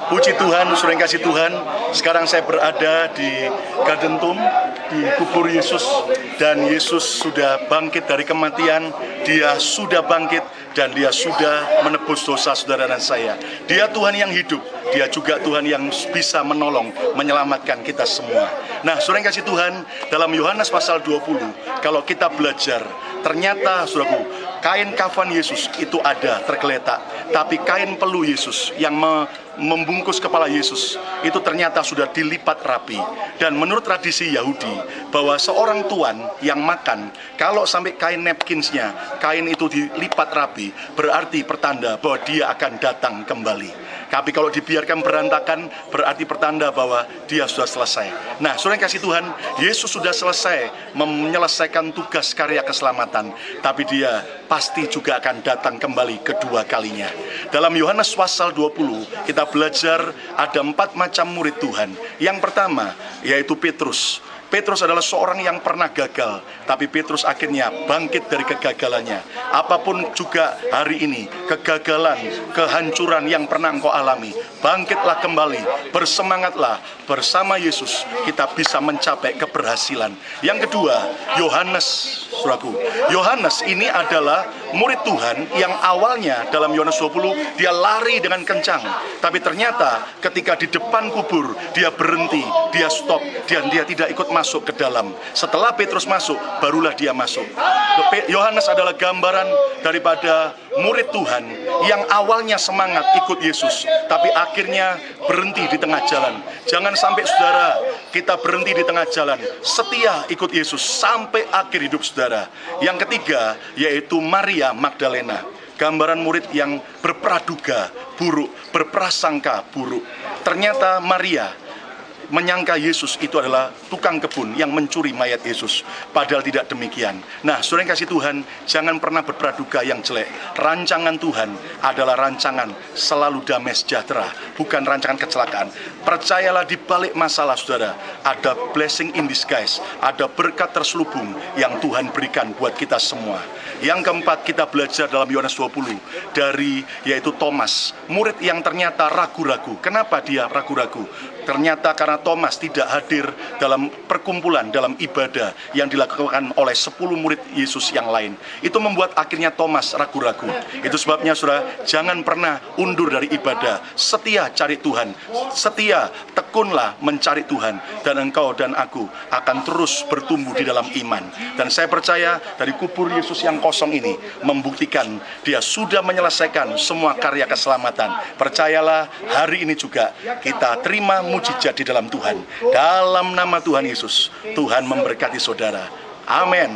Puji Tuhan, saudara yang kasih Tuhan, sekarang saya berada di Garden Tomb, di kubur Yesus, dan Yesus sudah bangkit dari kematian. Dia sudah bangkit dan dia sudah menebus dosa saudara dan saya. Dia Tuhan yang hidup, dia juga Tuhan yang bisa menolong, menyelamatkan kita semua. Nah, saudara yang kasih Tuhan, dalam Yohanes pasal 20, kalau kita belajar, ternyata saudaraku, kain kafan Yesus itu ada tergeletak, tapi kain pelu Yesus yang membungkus kepala Yesus itu ternyata sudah dilipat rapi. Dan menurut tradisi Yahudi, bahwa seorang tuan yang makan, kalau sampai kain napkinsnya, kain itu dilipat rapi, berarti pertanda bahwa dia akan datang kembali. Tapi kalau dibiarkan berantakan, berarti pertanda bahwa dia sudah selesai. Nah, saudara yang kasih Tuhan, Yesus sudah selesai menyelesaikan tugas karya keselamatan, tapi dia pasti juga akan datang kembali kedua kalinya. Dalam Yohanes pasal 20, kita belajar ada 4 macam murid Tuhan. Yang pertama, yaitu Petrus. Petrus adalah seorang yang pernah gagal, tapi Petrus akhirnya bangkit dari kegagalannya. Apapun juga hari ini, kegagalan, kehancuran yang pernah engkau alami, bangkitlah kembali, bersemangatlah, bersama Yesus kita bisa mencapai keberhasilan. Yang kedua, Yohanes, saudaraku. Yohanes ini adalah murid Tuhan yang awalnya dalam Yohanes 20, dia lari dengan kencang. Tapi ternyata ketika di depan kubur, dia berhenti, dia stop, dan dia tidak ikut masuk ke dalam. Setelah Petrus masuk, barulah dia masuk. Yohanes adalah gambaran daripada murid Tuhan yang awalnya semangat ikut Yesus, tapi akhirnya berhenti di tengah jalan. Jangan sampai saudara kita berhenti di tengah jalan, setia ikut Yesus sampai akhir hidup saudara. Yang ketiga, yaitu Maria Magdalena, gambaran murid yang berpraduga buruk, berprasangka buruk. Ternyata Maria menyangka Yesus itu adalah tukang kebun yang mencuri mayat Yesus. Padahal tidak demikian. Nah, saudara yang kasih Tuhan, jangan pernah berpraduga yang jelek. Rancangan Tuhan adalah rancangan selalu damai sejahtera, bukan rancangan kecelakaan. Percayalah, di balik masalah saudara, ada blessing in disguise, ada berkat terselubung yang Tuhan berikan buat kita semua. Yang keempat, kita belajar dalam Yohanes 20 dari yaitu Thomas, murid yang ternyata ragu-ragu. Kenapa dia ragu-ragu? Ternyata karena Thomas tidak hadir dalam perkumpulan, dalam ibadah yang dilakukan oleh 10 murid Yesus yang lain. Itu membuat akhirnya Thomas ragu-ragu. Itu sebabnya saudara, jangan pernah undur dari ibadah. Setia cari Tuhan, setia tekunlah mencari Tuhan, dan engkau dan aku akan terus bertumbuh di dalam iman. Dan saya percaya dari kubur Yesus yang kosong ini membuktikan dia sudah menyelesaikan semua karya keselamatan. Percayalah, hari ini juga kita terima mujizat di dalam Tuhan. Dalam nama Tuhan Yesus, Tuhan memberkati saudara. Amin.